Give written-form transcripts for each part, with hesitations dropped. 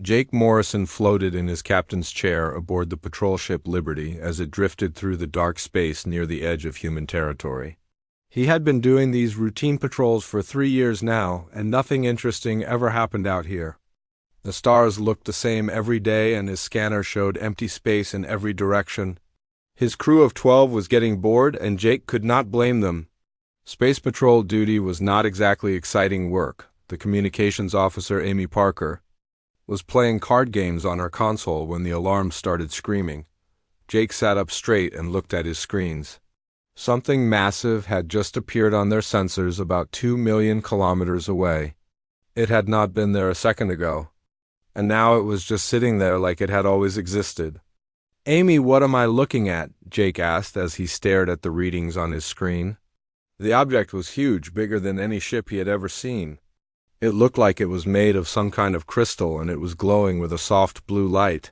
Jake Morrison floated in his captain's chair aboard the patrol ship Liberty as it drifted through the dark space near the edge of human territory. He had been doing these routine patrols for 3 years now, and nothing interesting ever happened out here. The stars looked the same every day, and his scanner showed empty space in every direction. His crew of 12 was getting bored, and Jake could not blame them. Space patrol duty was not exactly exciting work. The communications officer, Amy Parker, was playing card games on her console when the alarm started screaming. Jake sat up straight and looked at his screens. Something massive had just appeared on their sensors about 2 million kilometers away. It had not been there a second ago, and now it was just sitting there like it had always existed. "Amy, what am I looking at?" Jake asked as he stared at the readings on his screen. The object was huge, bigger than any ship he had ever seen. It looked like it was made of some kind of crystal, and it was glowing with a soft blue light.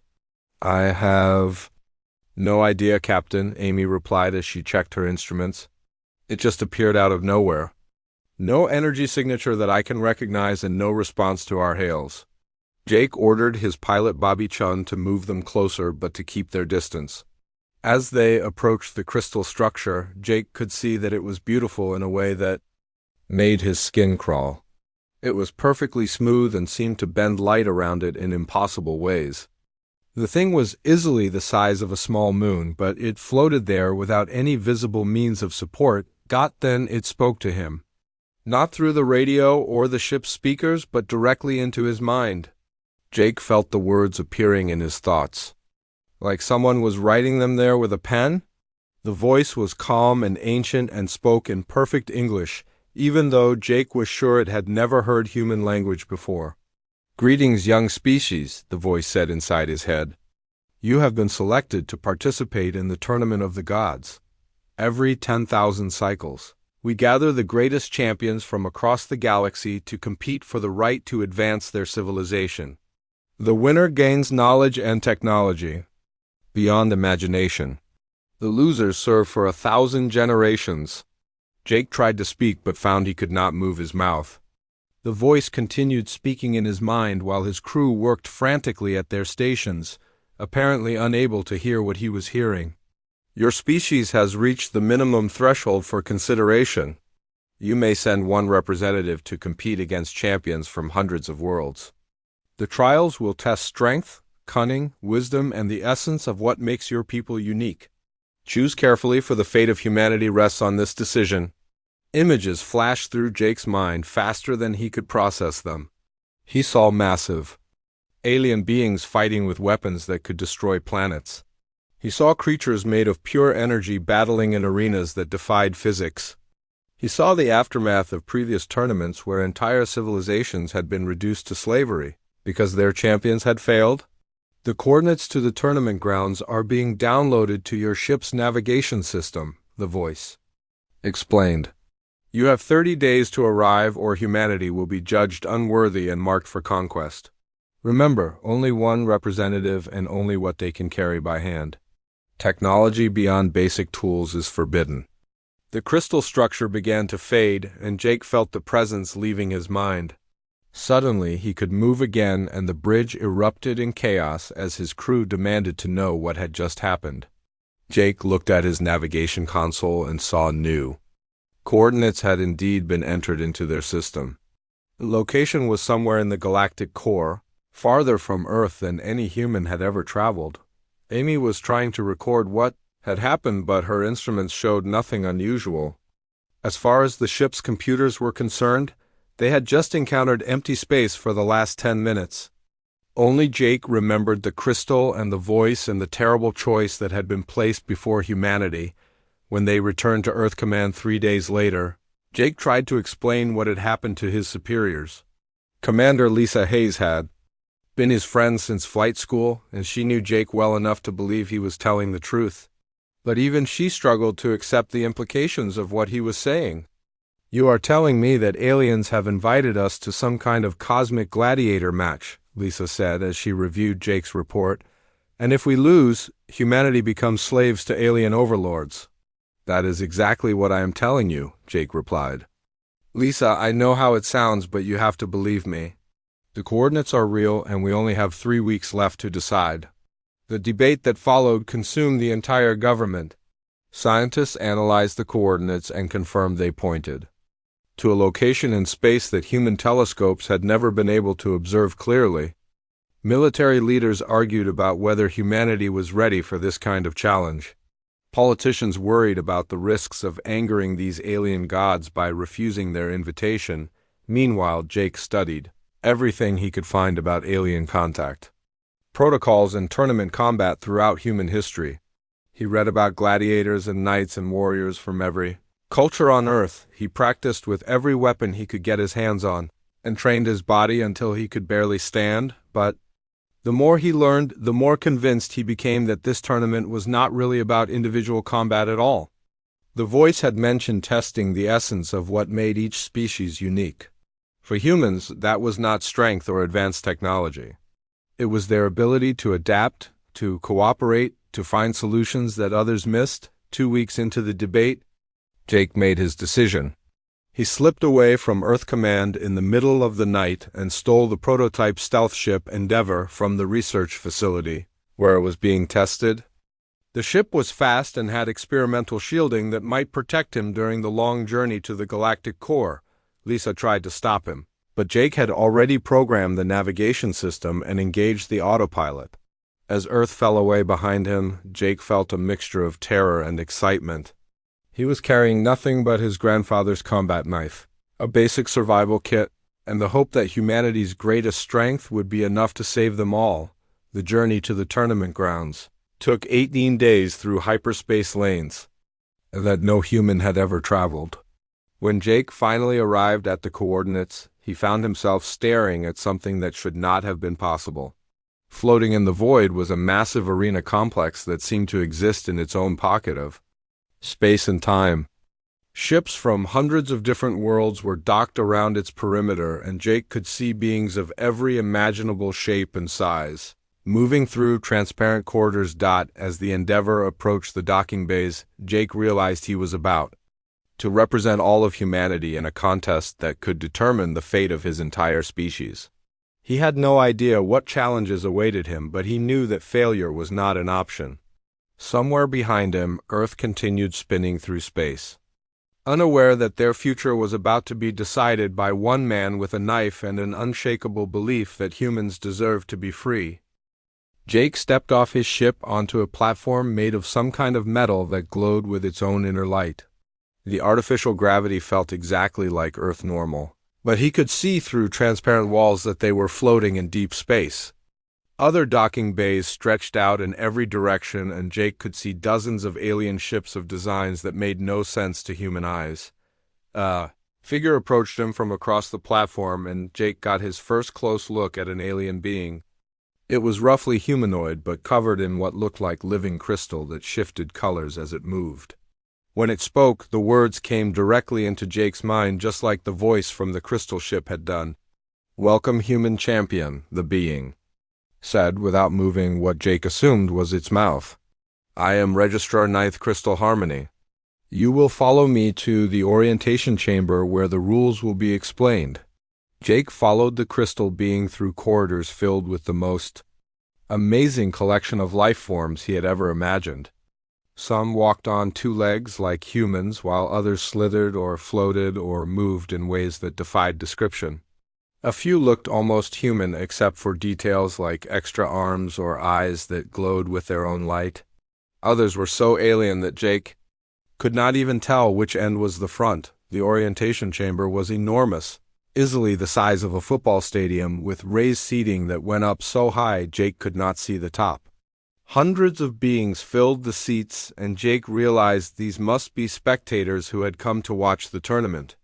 "I have no idea, Captain," Amy replied as she checked her instruments. "It just appeared out of nowhere. No energy signature that I can recognize and no response to our hails." Jake ordered his pilot Bobby Chun to move them closer but to keep their distance. As they approached the crystal structure, Jake could see that it was beautiful in a way that made his skin crawl. It was perfectly smooth and seemed to bend light around it in impossible ways. The thing was easily the size of a small moon, but it floated there without any visible means of support. Then it spoke to him. Not through the radio or the ship's speakers, but directly into his mind. Jake felt the words appearing in his thoughts, like someone was writing them there with a pen. The voice was calm and ancient and spoke in perfect English, even though Jake was sure it had never heard human language before. "Greetings, young species," the voice said inside his head. "You have been selected to participate in the Tournament of the Gods. Every 10,000 cycles, we gather the greatest champions from across the galaxy to compete for the right to advance their civilization. The winner gains knowledge and technology beyond imagination. The losers serve for 1,000 generations." Jake tried to speak but found he could not move his mouth. The voice continued speaking in his mind while his crew worked frantically at their stations, apparently unable to hear what he was hearing. "Your species has reached the minimum threshold for consideration. You may send one representative to compete against champions from hundreds of worlds. The trials will test strength, cunning, wisdom, and the essence of what makes your people unique. Choose carefully, for the fate of humanity rests on this decision." Images flashed through Jake's mind faster than he could process them. He saw massive alien beings fighting with weapons that could destroy planets. He saw creatures made of pure energy battling in arenas that defied physics. He saw the aftermath of previous tournaments where entire civilizations had been reduced to slavery because their champions had failed. "The coordinates to the tournament grounds are being downloaded to your ship's navigation system," the voice explained. "You have 30 days to arrive, or humanity will be judged unworthy and marked for conquest. Remember, only one representative and only what they can carry by hand. Technology beyond basic tools is forbidden." The crystal structure began to fade, and Jake felt the presence leaving his mind. Suddenly, he could move again, and the bridge erupted in chaos as his crew demanded to know what had just happened. Jake looked at his navigation console and saw new coordinates had indeed been entered into their system. The location was somewhere in the galactic core, farther from Earth than any human had ever traveled. Amy was trying to record what had happened, but her instruments showed nothing unusual. As far as the ship's computers were concerned, they had just encountered empty space for the last 10 minutes. Only Jake remembered the crystal and the voice and the terrible choice that had been placed before humanity. When they returned to Earth Command 3 days later, Jake tried to explain what had happened to his superiors. Commander Lisa Hayes had been his friend since flight school, and she knew Jake well enough to believe he was telling the truth. But even she struggled to accept the implications of what he was saying. "You are telling me that aliens have invited us to some kind of cosmic gladiator match," Lisa said as she reviewed Jake's report, "and if we lose, humanity becomes slaves to alien overlords." "That is exactly what I am telling you," Jake replied. "Lisa, I know how it sounds, but you have to believe me. The coordinates are real, and we only have 3 weeks left to decide. The debate that followed consumed the entire government. Scientists analyzed the coordinates and confirmed they pointed to a location in space that human telescopes had never been able to observe clearly. Military leaders argued about whether humanity was ready for this kind of challenge. Politicians worried about the risks of angering these alien gods by refusing their invitation. Meanwhile, Jake studied everything he could find about alien contact, protocols and tournament combat throughout human history. He read about gladiators and knights and warriors from every culture on Earth. He practiced with every weapon he could get his hands on, and trained his body until he could barely stand. But the more he learned, the more convinced he became that this tournament was not really about individual combat at all. The voice had mentioned testing the essence of what made each species unique. For humans, that was not strength or advanced technology. It was their ability to adapt, to cooperate, to find solutions that others missed. 2 weeks into the debate, Jake made his decision. He slipped away from Earth Command in the middle of the night and stole the prototype stealth ship Endeavour from the research facility, where it was being tested. The ship was fast and had experimental shielding that might protect him during the long journey to the galactic core. Lisa tried to stop him, but Jake had already programmed the navigation system and engaged the autopilot. As Earth fell away behind him, Jake felt a mixture of terror and excitement. He was carrying nothing but his grandfather's combat knife, a basic survival kit, and the hope that humanity's greatest strength would be enough to save them all. The journey to the tournament grounds took 18 days through hyperspace lanes that no human had ever traveled. When Jake finally arrived at the coordinates, he found himself staring at something that should not have been possible. Floating in the void was a massive arena complex that seemed to exist in its own pocket of space and time. Ships from hundreds of different worlds were docked around its perimeter, and Jake could see beings of every imaginable shape and size moving through transparent corridors. As the Endeavour approached the docking bays, Jake realized he was about to represent all of humanity in a contest that could determine the fate of his entire species. He had no idea what challenges awaited him, but he knew that failure was not an option. Somewhere behind him, Earth continued spinning through space, unaware that their future was about to be decided by one man with a knife and an unshakable belief that humans deserved to be free. Jake stepped off his ship onto a platform made of some kind of metal that glowed with its own inner light. The artificial gravity felt exactly like Earth normal, but he could see through transparent walls that they were floating in deep space. Other docking bays stretched out in every direction, and Jake could see dozens of alien ships of designs that made no sense to human eyes. A figure approached him from across the platform, and Jake got his first close look at an alien being. It was roughly humanoid, but covered in what looked like living crystal that shifted colors as it moved. When it spoke, the words came directly into Jake's mind, just like the voice from the crystal ship had done. "Welcome, human champion," the being said, without moving what Jake assumed was its mouth. "I am Registrar Ninth Crystal Harmony. You will follow me to the orientation chamber where the rules will be explained." Jake followed the crystal being through corridors filled with the most amazing collection of life forms he had ever imagined. Some walked on 2 legs like humans, while others slithered or floated or moved in ways that defied description. A few looked almost human except for details like extra arms or eyes that glowed with their own light. Others were so alien that Jake could not even tell which end was the front. The orientation chamber was enormous, easily the size of a football stadium, with raised seating that went up so high Jake could not see the top. Hundreds of beings filled the seats, and Jake realized these must be spectators who had come to watch the tournament.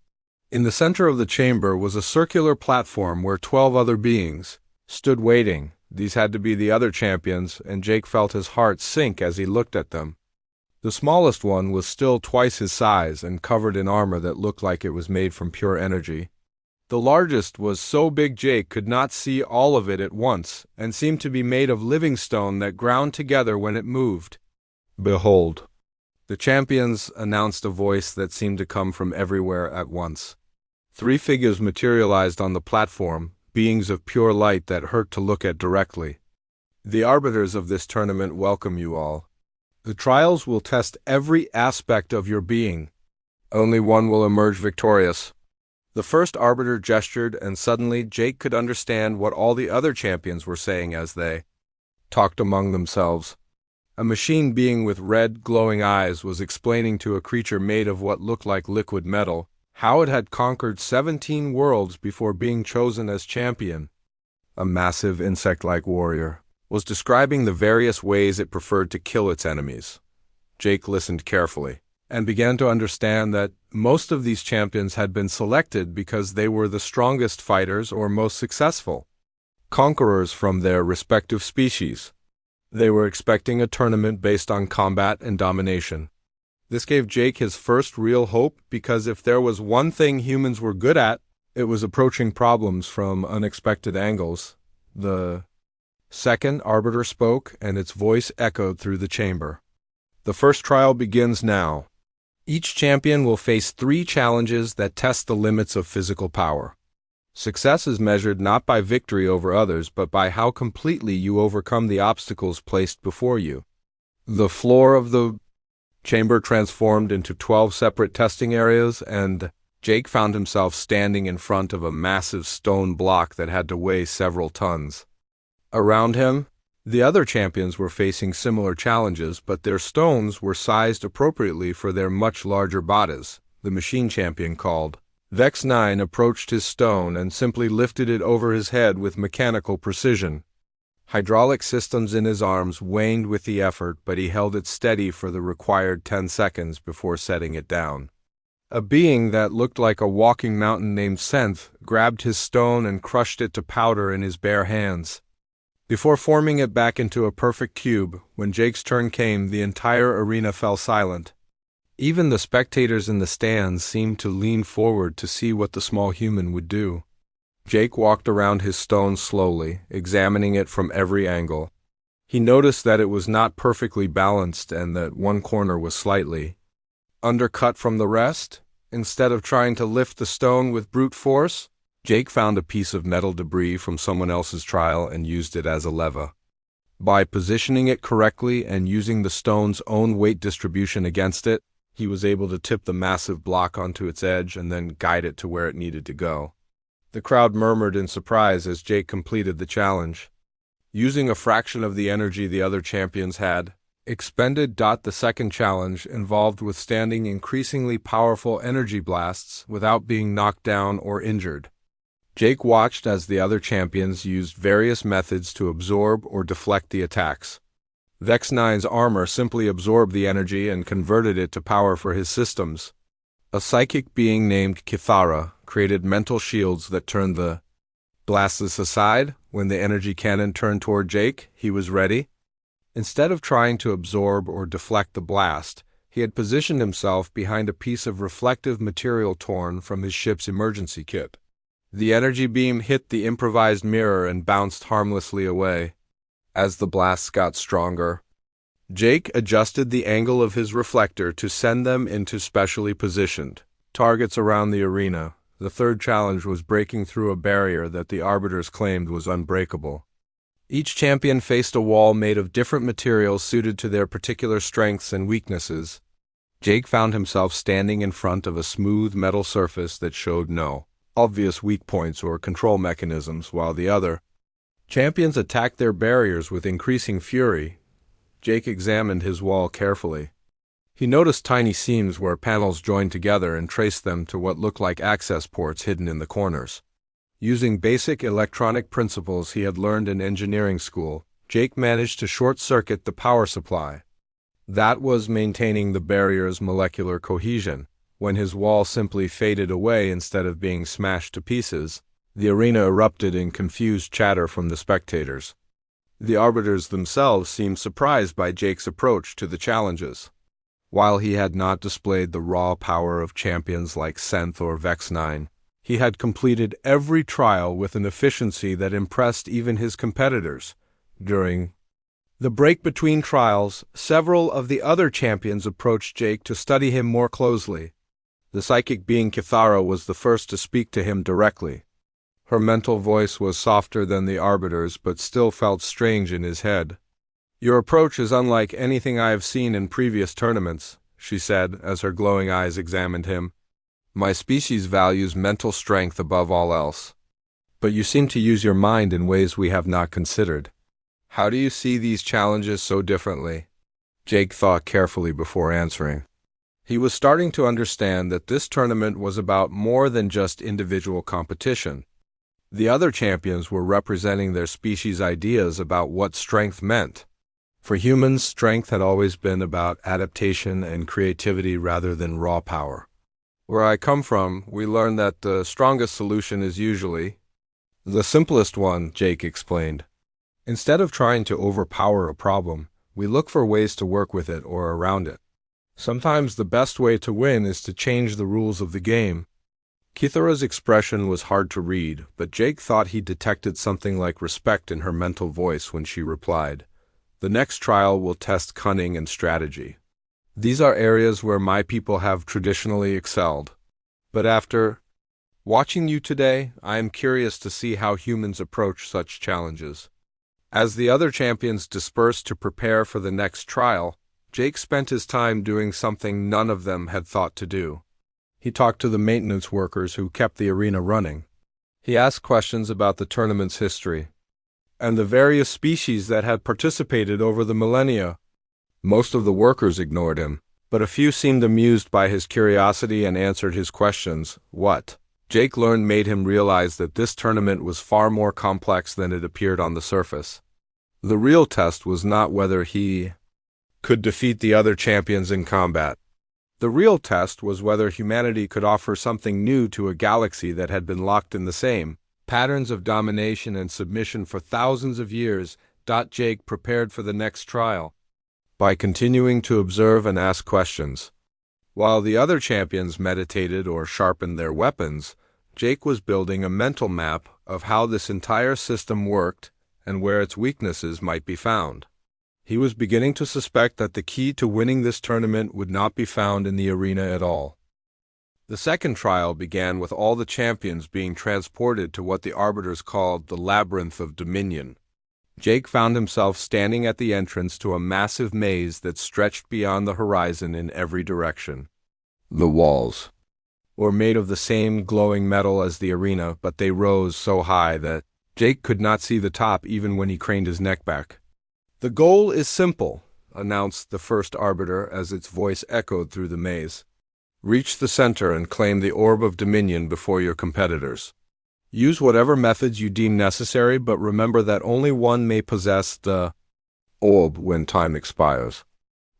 In the center of the chamber was a circular platform where 12 other beings stood waiting. These had to be the other champions, and Jake felt his heart sink as he looked at them. The smallest one was still twice his size and covered in armor that looked like it was made from pure energy. The largest was so big Jake could not see all of it at once, and seemed to be made of living stone that ground together when it moved. "Behold, the champions," announced a voice that seemed to come from everywhere at once. 3 figures materialized on the platform, beings of pure light that hurt to look at directly. The arbiters of this tournament welcome you all. The trials will test every aspect of your being. Only one will emerge victorious. The first arbiter gestured, and suddenly Jake could understand what all the other champions were saying as they talked among themselves. A machine being with red, glowing eyes was explaining to a creature made of what looked like liquid metal how it had conquered 17 worlds before being chosen as champion. A massive insect-like warrior was describing the various ways it preferred to kill its enemies. Jake listened carefully and began to understand that most of these champions had been selected because they were the strongest fighters or most successful conquerors from their respective species. They were expecting a tournament based on combat and domination. This gave Jake his first real hope, because if there was one thing humans were good at, it was approaching problems from unexpected angles. The second arbiter spoke, and its voice echoed through the chamber. The first trial begins now. Each champion will face 3 challenges that test the limits of physical power. Success is measured not by victory over others, but by how completely you overcome the obstacles placed before you. The floor of the chamber transformed into 12 separate testing areas, and Jake found himself standing in front of a massive stone block that had to weigh several tons. Around him, the other champions were facing similar challenges, but their stones were sized appropriately for their much larger bodies. The machine champion, called Vex9, approached his stone and simply lifted it over his head with mechanical precision. Hydraulic systems in his arms waned with the effort, but he held it steady for the required 10 seconds before setting it down. A being that looked like a walking mountain named Senth grabbed his stone and crushed it to powder in his bare hands. Before forming it back into a perfect cube, when Jake's turn came, the entire arena fell silent. Even the spectators in the stands seemed to lean forward to see what the small human would do. Jake walked around his stone slowly, examining it from every angle. He noticed that it was not perfectly balanced and that one corner was slightly undercut from the rest. Instead of trying to lift the stone with brute force, Jake found a piece of metal debris from someone else's trial and used it as a lever. By positioning it correctly and using the stone's own weight distribution against it, he was able to tip the massive block onto its edge and then guide it to where it needed to go. The crowd murmured in surprise as Jake completed the challenge. Using a fraction of the energy the other champions had expended, the second challenge involved withstanding increasingly powerful energy blasts without being knocked down or injured. Jake watched as the other champions used various methods to absorb or deflect the attacks. Vex9's armor simply absorbed the energy and converted it to power for his systems. A psychic being named Kithara created mental shields that turned the blasts aside. When the energy cannon turned toward Jake, he was ready. Instead of trying to absorb or deflect the blast, he had positioned himself behind a piece of reflective material torn from his ship's emergency kit. The energy beam hit the improvised mirror and bounced harmlessly away. As the blasts got stronger, Jake adjusted the angle of his reflector to send them into specially positioned targets around the arena. The third challenge was breaking through a barrier that the arbiters claimed was unbreakable. Each champion faced a wall made of different materials suited to their particular strengths and weaknesses. Jake found himself standing in front of a smooth metal surface that showed no obvious weak points or control mechanisms, while the other champions attacked their barriers with increasing fury. Jake examined his wall carefully. He noticed tiny seams where panels joined together and traced them to what looked like access ports hidden in the corners. Using basic electronic principles he had learned in engineering school, Jake managed to short-circuit the power supply. That was maintaining the barrier's molecular cohesion. When his wall simply faded away instead of being smashed to pieces, the arena erupted in confused chatter from the spectators. The arbiters themselves seemed surprised by Jake's approach to the challenges. While he had not displayed the raw power of champions like Senth or Vex9, he had completed every trial with an efficiency that impressed even his competitors. During the break between trials, several of the other champions approached Jake to study him more closely. The psychic being Kithara was the first to speak to him directly. Her mental voice was softer than the Arbiter's, but still felt strange in his head. "Your approach is unlike anything I have seen in previous tournaments," she said, as her glowing eyes examined him. "My species values mental strength above all else. But you seem to use your mind in ways we have not considered. How do you see these challenges so differently?" Jake thought carefully before answering. He was starting to understand that this tournament was about more than just individual competition. The other champions were representing their species' ideas about what strength meant. For humans, strength had always been about adaptation and creativity rather than raw power. "Where I come from, we learned that the strongest solution is usually the simplest one," Jake explained. "Instead of trying to overpower a problem, we look for ways to work with it or around it. Sometimes the best way to win is to change the rules of the game." Kithara's expression was hard to read, but Jake thought he detected something like respect in her mental voice when she replied, "The next trial will test cunning and strategy. These are areas where my people have traditionally excelled. But after watching you today, I am curious to see how humans approach such challenges." As the other champions dispersed to prepare for the next trial, Jake spent his time doing something none of them had thought to do. He talked to the maintenance workers who kept the arena running. He asked questions about the tournament's history and the various species that had participated over the millennia. Most of the workers ignored him, but a few seemed amused by his curiosity and answered his questions. What Jake learned made him realize that this tournament was far more complex than it appeared on the surface. The real test was not whether he could defeat the other champions in combat. The real test was whether humanity could offer something new to a galaxy that had been locked in the same patterns of domination and submission for thousands of years. Jake prepared for the next trial by continuing to observe and ask questions. While the other champions meditated or sharpened their weapons, Jake was building a mental map of how this entire system worked and where its weaknesses might be found. He was beginning to suspect that the key to winning this tournament would not be found in the arena at all. The second trial began with all the champions being transported to what the Arbiters called the Labyrinth of Dominion. Jake found himself standing at the entrance to a massive maze that stretched beyond the horizon in every direction. The walls were made of the same glowing metal as the arena, but they rose so high that Jake could not see the top even when he craned his neck back. "The goal is simple," announced the first Arbiter as its voice echoed through the maze. "Reach the center and claim the Orb of Dominion before your competitors. Use whatever methods you deem necessary, but remember that only one may possess the orb when time expires."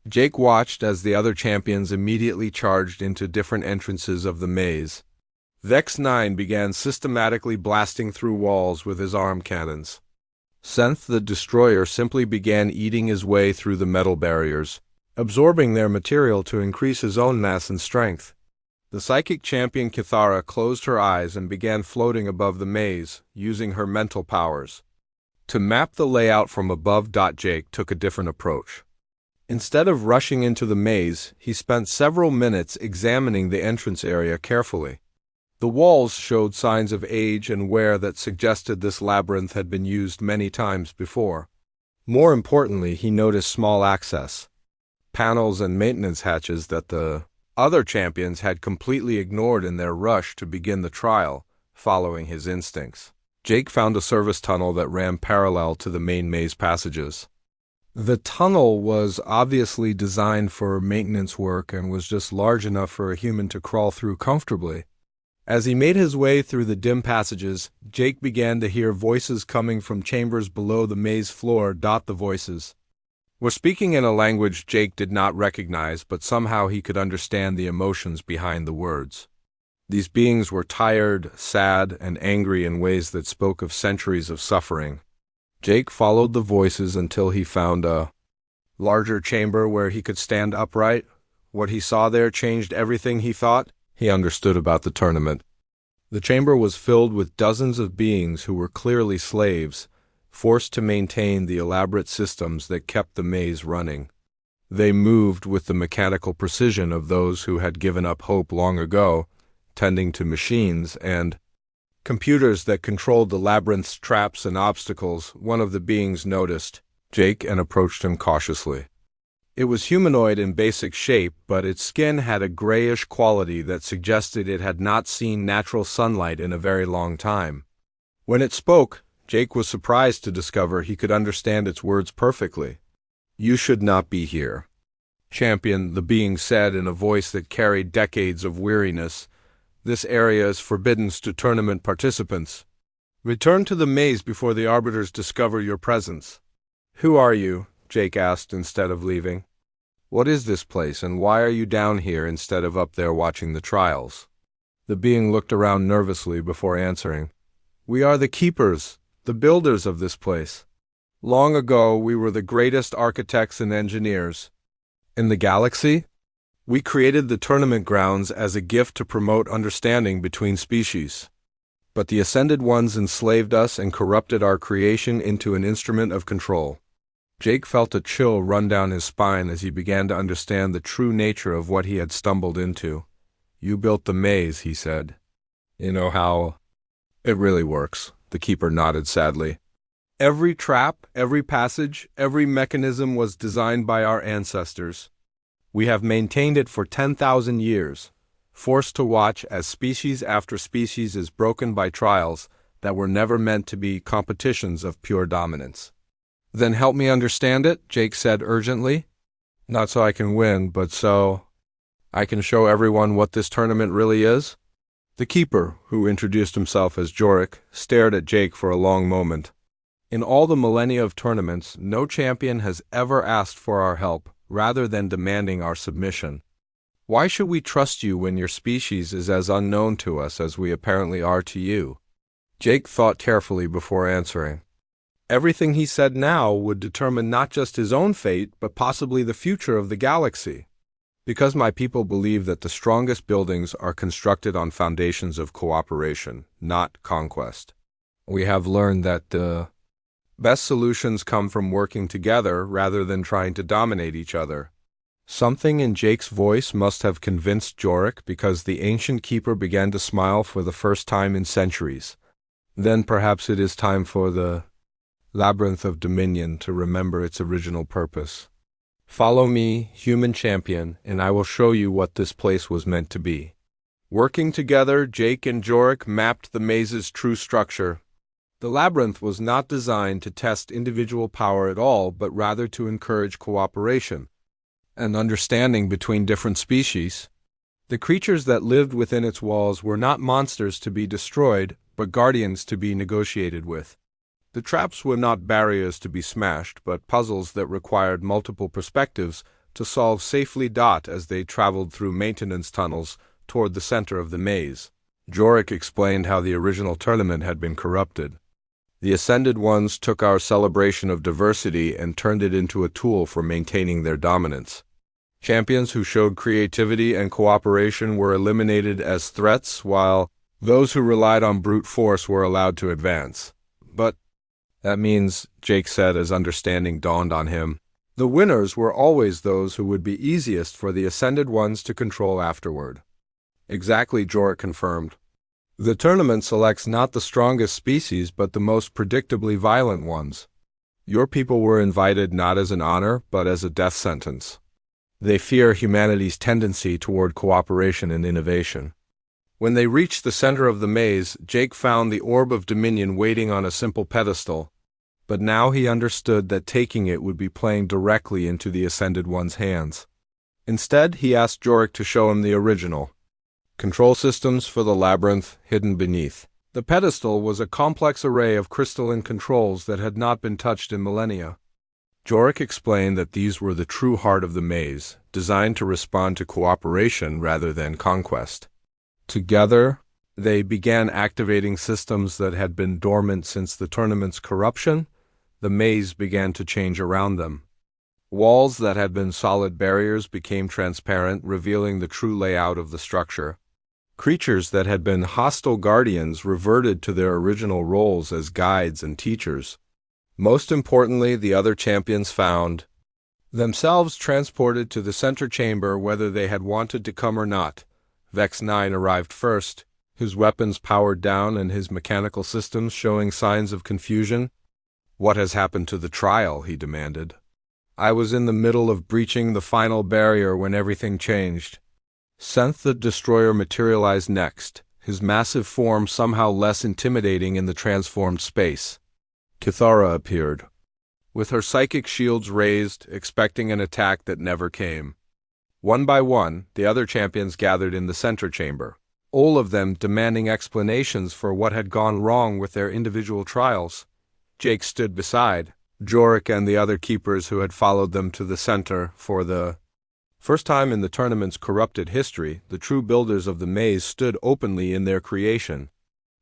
Jake watched as the other champions immediately charged into different entrances of the maze. Vex 9 began systematically blasting through walls with his arm cannons. Senth the Destroyer simply began eating his way through the metal barriers, absorbing their material to increase his own mass and strength. The psychic champion Kithara closed her eyes and began floating above the maze, using her mental powers to map the layout from above. Jake took a different approach. Instead of rushing into the maze, he spent several minutes examining the entrance area carefully. The walls showed signs of age and wear that suggested this labyrinth had been used many times before. More importantly, he noticed small access panels and maintenance hatches that the other champions had completely ignored in their rush to begin the trial, following his instincts. Jake found a service tunnel that ran parallel to the main maze passages. The tunnel was obviously designed for maintenance work and was just large enough for a human to crawl through comfortably. As he made his way through the dim passages, Jake began to hear voices coming from chambers below the maze floor. The voices were speaking in a language Jake did not recognize, but somehow he could understand the emotions behind the words. These beings were tired, sad, and angry in ways that spoke of centuries of suffering. Jake followed the voices until he found a larger chamber where he could stand upright. What he saw there changed everything he understood about the tournament. The chamber was filled with dozens of beings who were clearly slaves, forced to maintain the elaborate systems that kept the maze running. They moved with the mechanical precision of those who had given up hope long ago, tending to machines and computers that controlled the labyrinth's traps and obstacles, one of the beings noticed Jake and approached him cautiously. It was humanoid in basic shape, but its skin had a grayish quality that suggested it had not seen natural sunlight in a very long time. When it spoke, Jake was surprised to discover he could understand its words perfectly. "You should not be here, champion," the being said in a voice that carried decades of weariness. "This area is forbidden to tournament participants. Return to the maze before the arbiters discover your presence." "Who are you?" Jake asked instead of leaving. "What is this place, and why are you down here instead of up there watching the trials?" The being looked around nervously before answering. "We are the keepers, the builders of this place. Long ago, we were the greatest architects and engineers in the galaxy. We created the tournament grounds as a gift to promote understanding between species. But the Ascended Ones enslaved us and corrupted our creation into an instrument of control." Jake felt a chill run down his spine as he began to understand the true nature of what he had stumbled into. "You built the maze," he said. "You know how it really works," the keeper nodded sadly. "Every trap, every passage, every mechanism was designed by our ancestors. We have maintained it for 10,000 years, forced to watch as species after species is broken by trials that were never meant to be competitions of pure dominance." "Then help me understand it," Jake said urgently. "Not so I can win, but so I can show everyone what this tournament really is?" The keeper, who introduced himself as Jorik, stared at Jake for a long moment. "In all the millennia of tournaments, no champion has ever asked for our help, rather than demanding our submission. Why should we trust you when your species is as unknown to us as we apparently are to you?" Jake thought carefully before answering. Everything he said now would determine not just his own fate, but possibly the future of the galaxy. "Because my people believe that the strongest buildings are constructed on foundations of cooperation, not conquest. We have learned that the best solutions come from working together rather than trying to dominate each other." Something in Jake's voice must have convinced Jorik, because the ancient keeper began to smile for the first time in centuries. "Then perhaps it is time for the Labyrinth of Dominion to remember its original purpose. Follow me, human champion, and I will show you what this place was meant to be." Working together, Jake and Jorik mapped the maze's true structure. The labyrinth was not designed to test individual power at all, but rather to encourage cooperation and understanding between different species. The creatures that lived within its walls were not monsters to be destroyed, but guardians to be negotiated with. The traps were not barriers to be smashed, but puzzles that required multiple perspectives to solve safely. As they traveled through maintenance tunnels toward the center of the maze, Jorik explained how the original tournament had been corrupted. "The Ascended Ones took our celebration of diversity and turned it into a tool for maintaining their dominance. Champions who showed creativity and cooperation were eliminated as threats, while those who relied on brute force were allowed to advance." "But that means," Jake said as understanding dawned on him, "the winners were always those who would be easiest for the Ascended Ones to control afterward." "Exactly," Jorik confirmed. "The tournament selects not the strongest species, but the most predictably violent ones. Your people were invited not as an honor, but as a death sentence. They fear humanity's tendency toward cooperation and innovation." When they reached the center of the maze, Jake found the Orb of Dominion waiting on a simple pedestal. But now he understood that taking it would be playing directly into the Ascended One's hands. Instead, he asked Jorik to show him the original control systems for the labyrinth hidden beneath. The pedestal was a complex array of crystalline controls that had not been touched in millennia. Jorik explained that these were the true heart of the maze, designed to respond to cooperation rather than conquest. Together, they began activating systems that had been dormant since the tournament's corruption. The maze began to change around them. Walls that had been solid barriers became transparent, revealing the true layout of the structure. Creatures that had been hostile guardians reverted to their original roles as guides and teachers. Most importantly, the other champions found themselves transported to the center chamber whether they had wanted to come or not. Vex 9 arrived first, his weapons powered down and his mechanical systems showing signs of confusion. "What has happened to the trial?" he demanded. "I was in the middle of breaching the final barrier when everything changed." Senth the Destroyer materialized next, his massive form somehow less intimidating in the transformed space. Kithara appeared, with her psychic shields raised, expecting an attack that never came. One by one, the other champions gathered in the center chamber, all of them demanding explanations for what had gone wrong with their individual trials. Jake stood beside Jorik and the other keepers who had followed them to the center for the first time in the tournament's corrupted history. The true builders of the maze stood openly in their creation.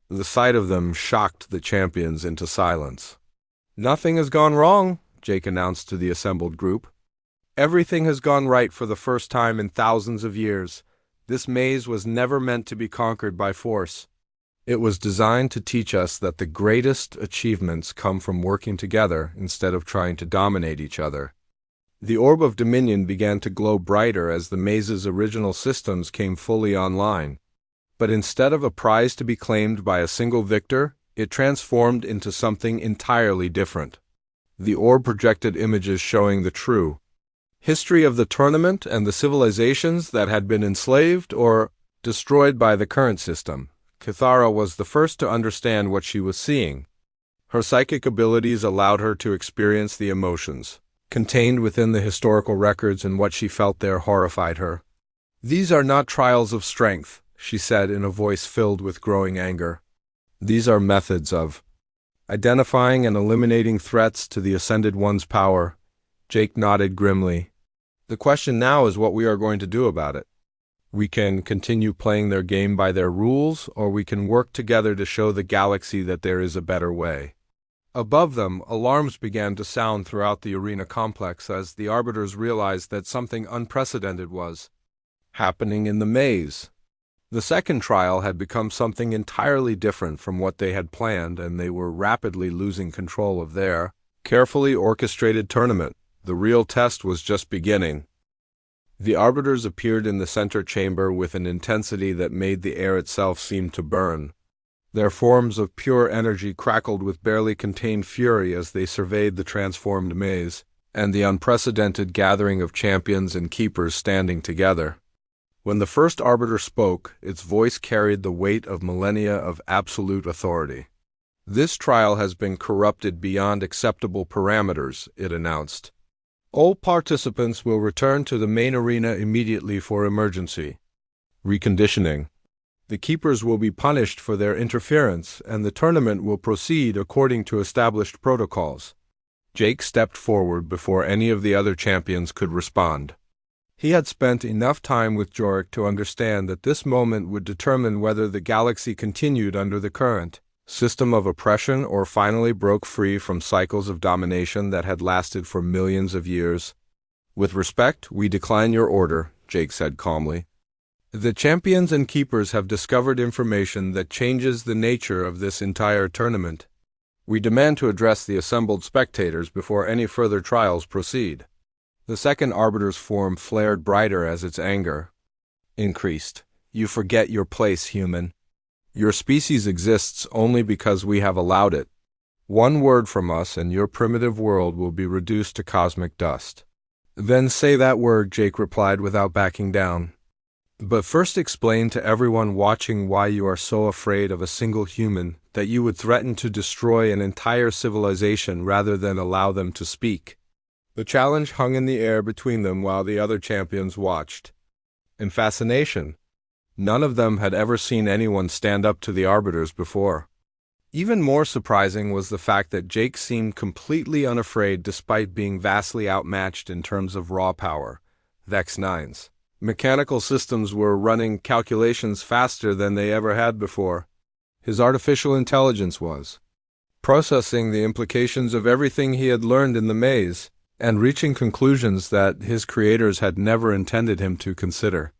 The sight of them shocked the champions into silence. "Nothing has gone wrong," Jake announced to the assembled group. "Everything has gone right for the first time in thousands of years. This maze was never meant to be conquered by force. It was designed to teach us that the greatest achievements come from working together instead of trying to dominate each other." The orb of dominion began to glow brighter as the maze's original systems came fully online. But instead of a prize to be claimed by a single victor, it transformed into something entirely different. The orb projected images showing the true history of the tournament and the civilizations that had been enslaved or destroyed by the current system. Kithara was the first to understand what she was seeing. Her psychic abilities allowed her to experience the emotions contained within the historical records, and what she felt there horrified her. "These are not trials of strength," she said in a voice filled with growing anger. "These are methods of identifying and eliminating threats to the Ascended One's power." Jake nodded grimly. "The question now is what we are going to do about it. We can continue playing their game by their rules, or we can work together to show the galaxy that there is a better way." Above them, alarms began to sound throughout the arena complex as the arbiters realized that something unprecedented was happening in the maze. The second trial had become something entirely different from what they had planned, and they were rapidly losing control of their carefully orchestrated tournament. The real test was just beginning. The arbiters appeared in the center chamber with an intensity that made the air itself seem to burn. Their forms of pure energy crackled with barely contained fury as they surveyed the transformed maze, and the unprecedented gathering of champions and keepers standing together. When the first arbiter spoke, its voice carried the weight of millennia of absolute authority. "This trial has been corrupted beyond acceptable parameters," it announced. "All participants will return to the main arena immediately for emergency reconditioning. The keepers will be punished for their interference, and the tournament will proceed according to established protocols." Jake stepped forward before any of the other champions could respond. He had spent enough time with Jorik to understand that this moment would determine whether the galaxy continued under the current system of oppression or finally broke free from cycles of domination that had lasted for millions of years. "With respect, we decline your order," Jake said calmly. "The champions and keepers have discovered information that changes the nature of this entire tournament. We demand to address the assembled spectators before any further trials proceed." The second arbiter's form flared brighter as its anger increased. "You forget your place, human. Your species exists only because we have allowed it. One word from us and your primitive world will be reduced to cosmic dust." "Then say that word," Jake replied without backing down. "But first explain to everyone watching why you are so afraid of a single human that you would threaten to destroy an entire civilization rather than allow them to speak." The challenge hung in the air between them while the other champions watched in fascination. None of them had ever seen anyone stand up to the arbiters before. Even more surprising was the fact that Jake seemed completely unafraid despite being vastly outmatched in terms of raw power. Vex 9's mechanical systems were running calculations faster than they ever had before. His artificial intelligence was processing the implications of everything he had learned in the maze and reaching conclusions that his creators had never intended him to consider.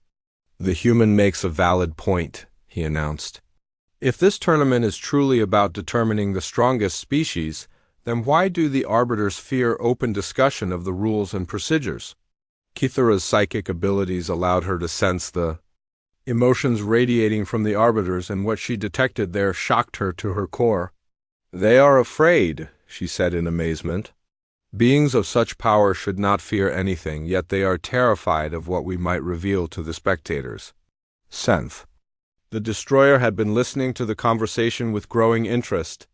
"The human makes a valid point," he announced. "If this tournament is truly about determining the strongest species, then why do the arbiters fear open discussion of the rules and procedures?" Kithara's psychic abilities allowed her to sense the Emotions radiating from the arbiters, and what she detected there shocked her to her core. "They are afraid," she said in amazement. "Beings of such power should not fear anything, yet they are terrified of what we might reveal to the spectators." Senth. The destroyer had been listening to the conversation with growing interest.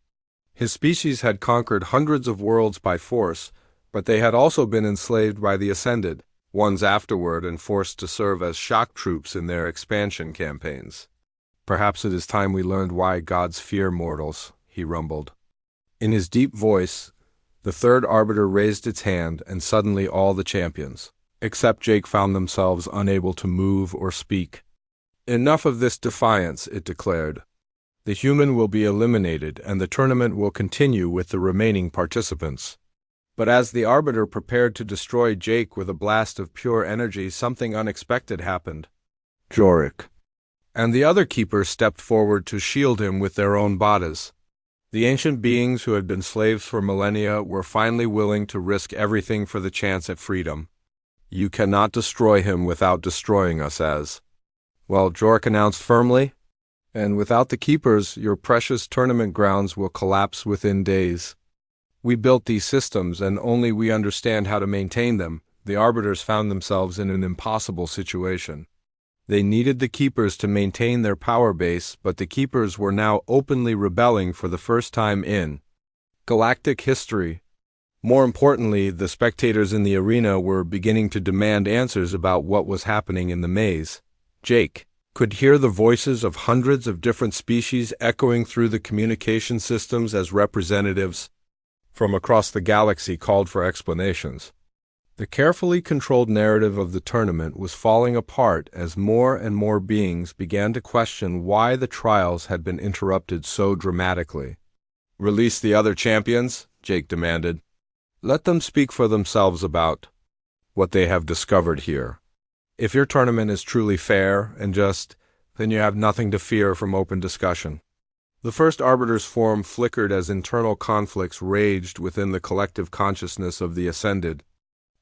His species had conquered hundreds of worlds by force, but they had also been enslaved by the Ascended ones afterward and forced to serve as shock troops in their expansion campaigns. "Perhaps it is time we learned why gods fear mortals," he rumbled. In his deep voice, the third arbiter raised its hand, and suddenly all the champions, except Jake, found themselves unable to move or speak. "Enough of this defiance," it declared. "The human will be eliminated, and the tournament will continue with the remaining participants." But as the arbiter prepared to destroy Jake with a blast of pure energy, something unexpected happened. Jorik and the other keepers stepped forward to shield him with their own bodies. The ancient beings who had been slaves for millennia were finally willing to risk everything for the chance at freedom. "You cannot destroy him without destroying us, Jorik announced firmly. "And without the keepers, your precious tournament grounds will collapse within days. We built these systems, and only we understand how to maintain them." The arbiters found themselves in an impossible situation. They needed the keepers to maintain their power base, but the keepers were now openly rebelling for the first time in galactic history. More importantly, the spectators in the arena were beginning to demand answers about what was happening in the maze. Jake could hear the voices of hundreds of different species echoing through the communication systems as representatives from across the galaxy called for explanations. The carefully controlled narrative of the tournament was falling apart as more and more beings began to question why the trials had been interrupted so dramatically. "Release the other champions," Jake demanded. "Let them speak for themselves about what they have discovered here. If your tournament is truly fair and just, then you have nothing to fear from open discussion." The first arbiter's form flickered as internal conflicts raged within the collective consciousness of the Ascended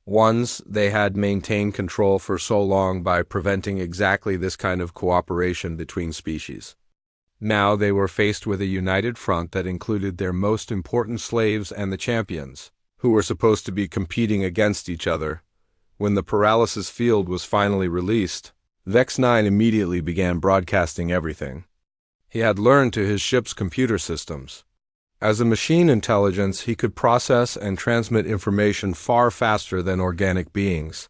ones. They had maintained control for so long by preventing exactly this kind of cooperation between species. Now they were faced with a united front that included their most important slaves and the champions, who were supposed to be competing against each other. When the paralysis field was finally released, Vex 9 immediately began broadcasting everything he had learned to his ship's computer systems. As a machine intelligence, he could process and transmit information far faster than organic beings.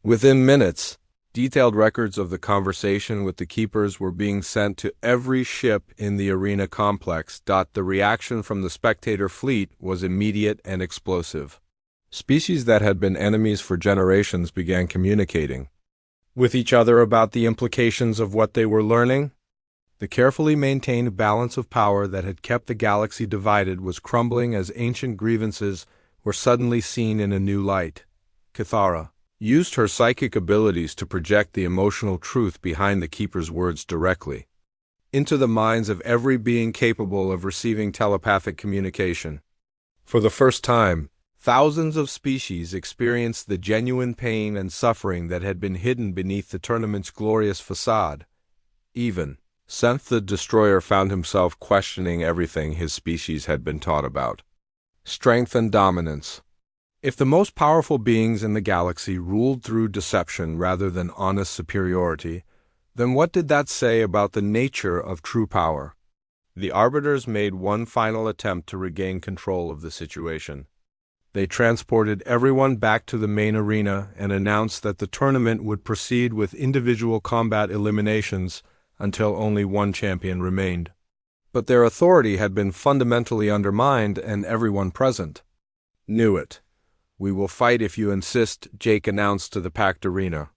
Within minutes, detailed records of the conversation with the keepers were being sent to every ship in the arena complex. The reaction from the spectator fleet was immediate and explosive. Species that had been enemies for generations began communicating with each other about the implications of what they were learning. The carefully maintained balance of power that had kept the galaxy divided was crumbling as ancient grievances were suddenly seen in a new light. Cathara used her psychic abilities to project the emotional truth behind the Keeper's words directly into the minds of every being capable of receiving telepathic communication. For the first time, thousands of species experienced the genuine pain and suffering that had been hidden beneath the tournament's glorious facade. Even Senth the Destroyer found himself questioning everything his species had been taught about strength and dominance. If the most powerful beings in the galaxy ruled through deception rather than honest superiority, then what did that say about the nature of true power? The arbiters made one final attempt to regain control of the situation. They transported everyone back to the main arena and announced that the tournament would proceed with individual combat eliminations until only one champion remained. But their authority had been fundamentally undermined, and everyone present knew it. "We will fight if you insist," Jake announced to the packed arena.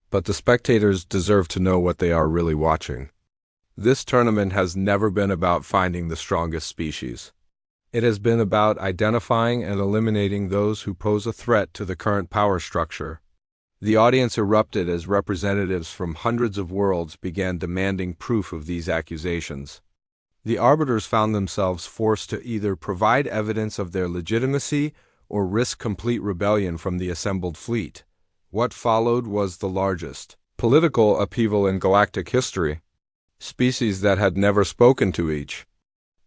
But the spectators deserve to know what they are really watching. This tournament has never been about finding the strongest species. It has been about identifying and eliminating those who pose a threat to the current power structure. The audience erupted as representatives from hundreds of worlds began demanding proof of these accusations. The arbiters found themselves forced to either provide evidence of their legitimacy or risk complete rebellion from the assembled fleet. What followed was the largest, political upheaval in galactic history, species that had never spoken to each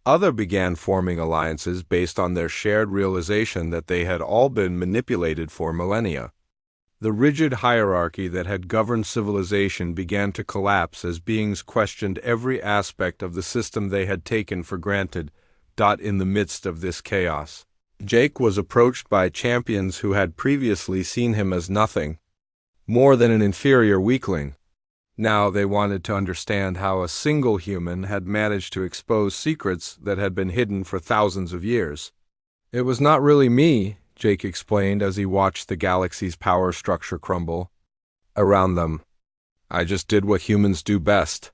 other began forming alliances based on their shared realization that they had all been manipulated for millennia. The rigid hierarchy that had governed civilization began to collapse as beings questioned every aspect of the system they had taken for granted. In the midst of this chaos, Jake was approached by champions who had previously seen him as nothing more than an inferior weakling. Now they wanted to understand how a single human had managed to expose secrets that had been hidden for thousands of years. "It was not really me," Jake explained as he watched the galaxy's power structure crumble around them. "I just did what humans do best.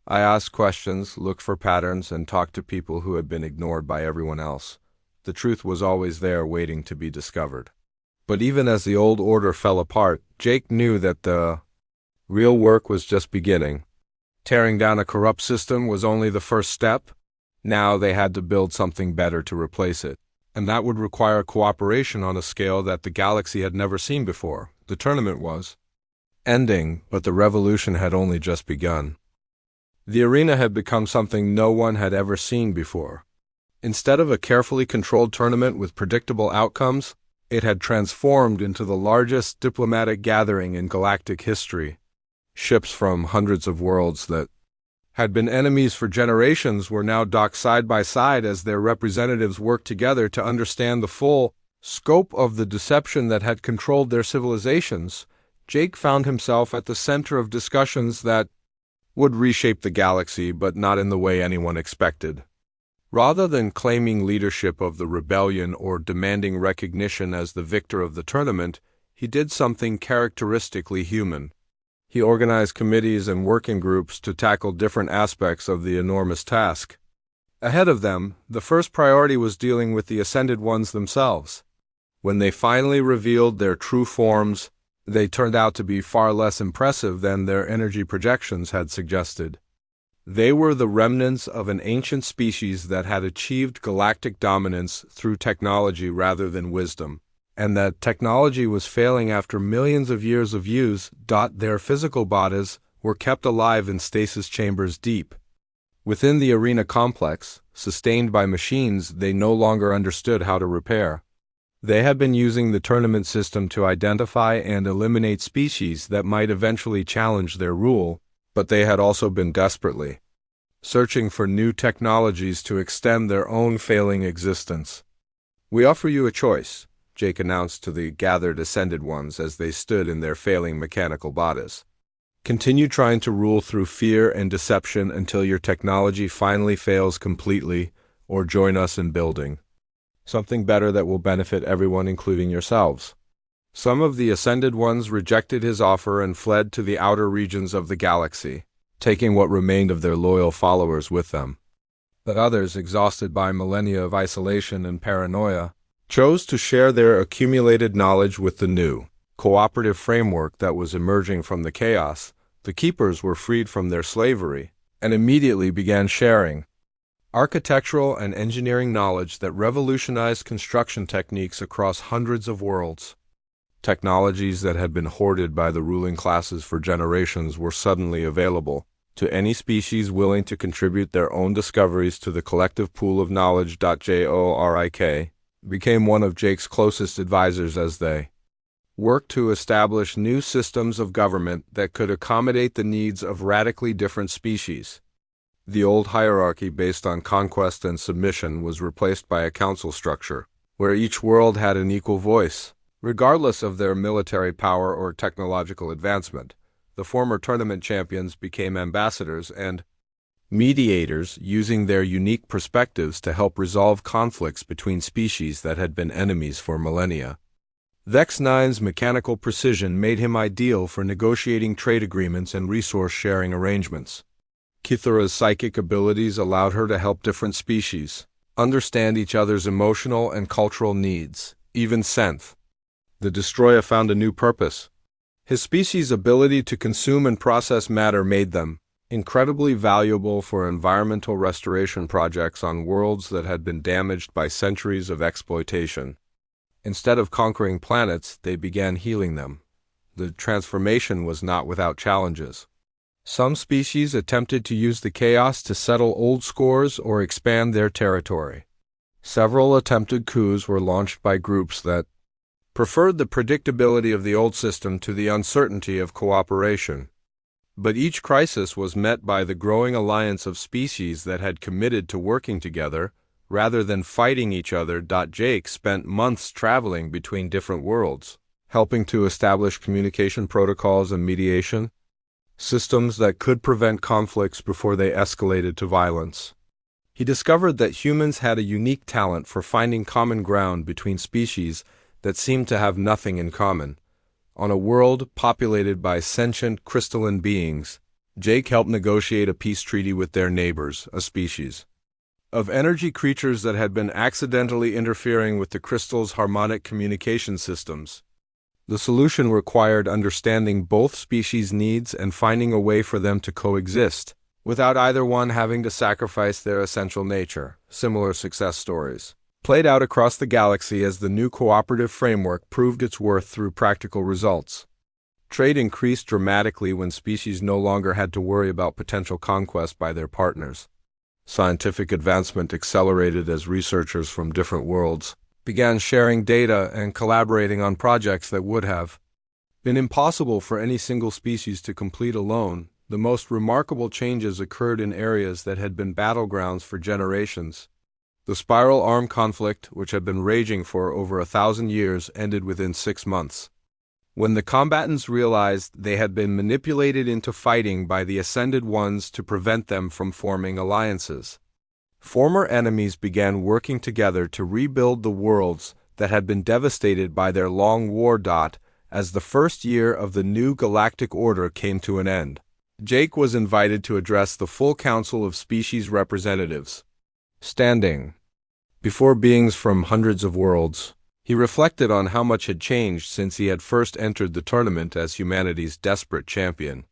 I asked questions, looked for patterns, and talked to people who had been ignored by everyone else. The truth was always there waiting to be discovered." But even as the old order fell apart, Jake knew that the real work was just beginning. Tearing down a corrupt system was only the first step. Now they had to build something better to replace it. And that would require cooperation on a scale that the galaxy had never seen before. The tournament was ending, but the revolution had only just begun. The arena had become something no one had ever seen before. Instead of a carefully controlled tournament with predictable outcomes, it had transformed into the largest diplomatic gathering in galactic history. Ships from hundreds of worlds that had been enemies for generations were now docked side by side as their representatives worked together to understand the full scope of the deception that had controlled their civilizations. Jake found himself at the center of discussions that would reshape the galaxy, but not in the way anyone expected. Rather than claiming leadership of the rebellion or demanding recognition as the victor of the tournament, he did something characteristically human. He organized committees and working groups to tackle different aspects of the enormous task. Ahead of them, the first priority was dealing with the Ascended Ones themselves. When they finally revealed their true forms, they turned out to be far less impressive than their energy projections had suggested. They were the remnants of an ancient species that had achieved galactic dominance through technology rather than wisdom, and that technology was failing after millions of years of use. Their physical bodies were kept alive in stasis chambers deep within the arena complex, sustained by machines they no longer understood how to repair. They had been using the tournament system to identify and eliminate species that might eventually challenge their rule, but they had also been desperately searching for new technologies to extend their own failing existence. "We offer you a choice," Jake announced to the gathered Ascended Ones as they stood in their failing mechanical bodies. "Continue trying to rule through fear and deception until your technology finally fails completely, or join us in building something better that will benefit everyone, including yourselves." Some of the Ascended Ones rejected his offer and fled to the outer regions of the galaxy, taking what remained of their loyal followers with them. But others, exhausted by millennia of isolation and paranoia, chose to share their accumulated knowledge with the new, cooperative framework that was emerging from the chaos. The Keepers were freed from their slavery and immediately began sharing architectural and engineering knowledge that revolutionized construction techniques across hundreds of worlds. Technologies that had been hoarded by the ruling classes for generations were suddenly available to any species willing to contribute their own discoveries to the collective pool of knowledge. Jorik became one of Jake's closest advisors as they worked to establish new systems of government that could accommodate the needs of radically different species. The old hierarchy based on conquest and submission was replaced by a council structure, where each world had an equal voice, regardless of their military power or technological advancement. The former tournament champions became ambassadors and mediators, using their unique perspectives to help resolve conflicts between species that had been enemies for millennia. Vex 9's mechanical precision made him ideal for negotiating trade agreements and resource-sharing arrangements. Kithura's psychic abilities allowed her to help different species understand each other's emotional and cultural needs. Even Senth, the destroyer, found a new purpose. His species' ability to consume and process matter made them incredibly valuable for environmental restoration projects on worlds that had been damaged by centuries of exploitation. Instead of conquering planets, they began healing them. the transformation was not without challenges. Some species attempted to use the chaos to settle old scores or expand their territory. Several attempted coups were launched by groups that preferred the predictability of the old system to the uncertainty of cooperation. But each crisis was met by the growing alliance of species that had committed to working together rather than fighting each other. Jake spent months traveling between different worlds, helping to establish communication protocols and mediation systems that could prevent conflicts before they escalated to violence. He discovered that humans had a unique talent for finding common ground between species that seemed to have nothing in common. On a world populated by sentient crystalline beings, Jake helped negotiate a peace treaty with their neighbors, a species of energy creatures that had been accidentally interfering with the crystal's harmonic communication systems. The solution required understanding both species' needs and finding a way for them to coexist, without either one having to sacrifice their essential nature. Similar success stories played out across the galaxy as the new cooperative framework proved its worth through practical results. Trade increased dramatically when species no longer had to worry about potential conquest by their partners. Scientific advancement accelerated as researchers from different worlds began sharing data and collaborating on projects that would have been impossible for any single species to complete alone. The most remarkable changes occurred in areas that had been battlegrounds for generations. The spiral arm conflict, which had been raging for over 1,000 years, ended within 6 months. When the combatants realized they had been manipulated into fighting by the Ascended Ones to prevent them from forming alliances, former enemies began working together to rebuild the worlds that had been devastated by their long war. As the first year of the new galactic order came to an end, Jake was invited to address the full council of species representatives. Standing before beings from hundreds of worlds, he reflected on how much had changed since he had first entered the tournament as humanity's desperate champion.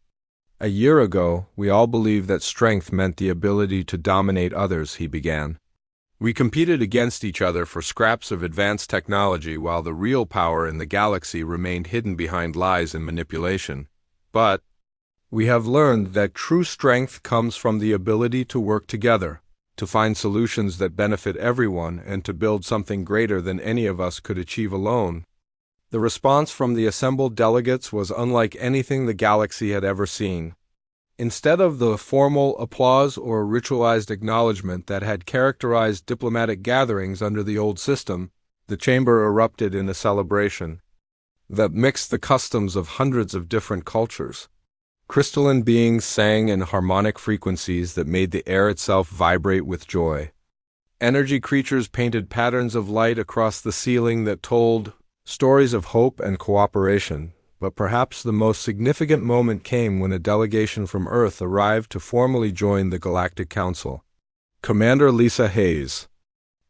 A year ago, we all believed that strength meant the ability to dominate others, he began. We competed against each other for scraps of advanced technology while the real power in the galaxy remained hidden behind lies and manipulation. But we have learned that true strength comes from the ability to work together, to find solutions that benefit everyone, and to build something greater than any of us could achieve alone. The response from the assembled delegates was unlike anything the galaxy had ever seen. Instead of the formal applause or ritualized acknowledgement that had characterized diplomatic gatherings under the old system, the chamber erupted in a celebration that mixed the customs of hundreds of different cultures. Crystalline beings sang in harmonic frequencies that made the air itself vibrate with joy. Energy creatures painted patterns of light across the ceiling that told stories of hope and cooperation. But perhaps the most significant moment came when a delegation from Earth arrived to formally join the Galactic Council. Commander Lisa Hayes,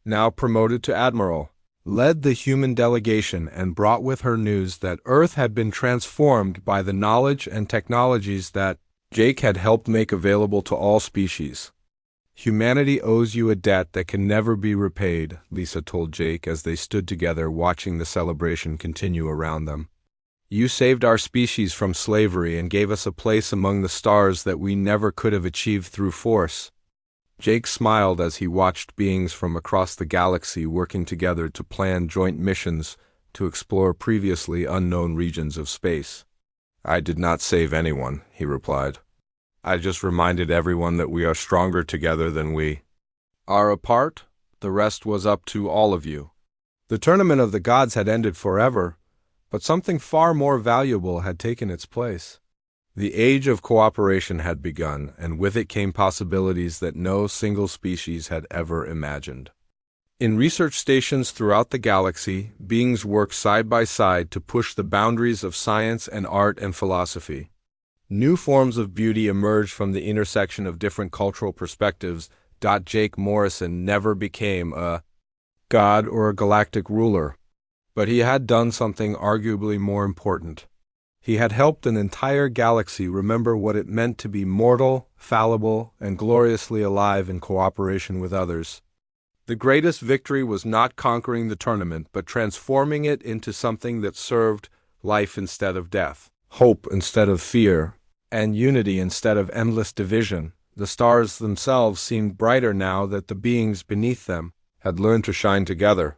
now promoted to Admiral, led the human delegation and brought with her news that Earth had been transformed by the knowledge and technologies that Jake had helped make available to all species. Humanity owes you a debt that can never be repaid, Lisa told Jake as they stood together watching the celebration continue around them. You saved our species from slavery and gave us a place among the stars that we never could have achieved through force. Jake smiled as he watched beings from across the galaxy working together to plan joint missions to explore previously unknown regions of space. I did not save anyone, he replied. I just reminded everyone that we are stronger together than we are apart. The rest was up to all of you. The tournament of the gods had ended forever, but something far more valuable had taken its place. The age of cooperation had begun, and with it came possibilities that no single species had ever imagined. In research stations throughout the galaxy, beings worked side by side to push the boundaries of science and art and philosophy. New forms of beauty emerged from the intersection of different cultural perspectives. Jake Morrison never became a god or a galactic ruler, but he had done something arguably more important. He had helped an entire galaxy remember what it meant to be mortal, fallible, and gloriously alive in cooperation with others. The greatest victory was not conquering the tournament, but transforming it into something that served life instead of death, hope instead of fear, and unity instead of endless division. The stars themselves seemed brighter now that the beings beneath them had learned to shine together.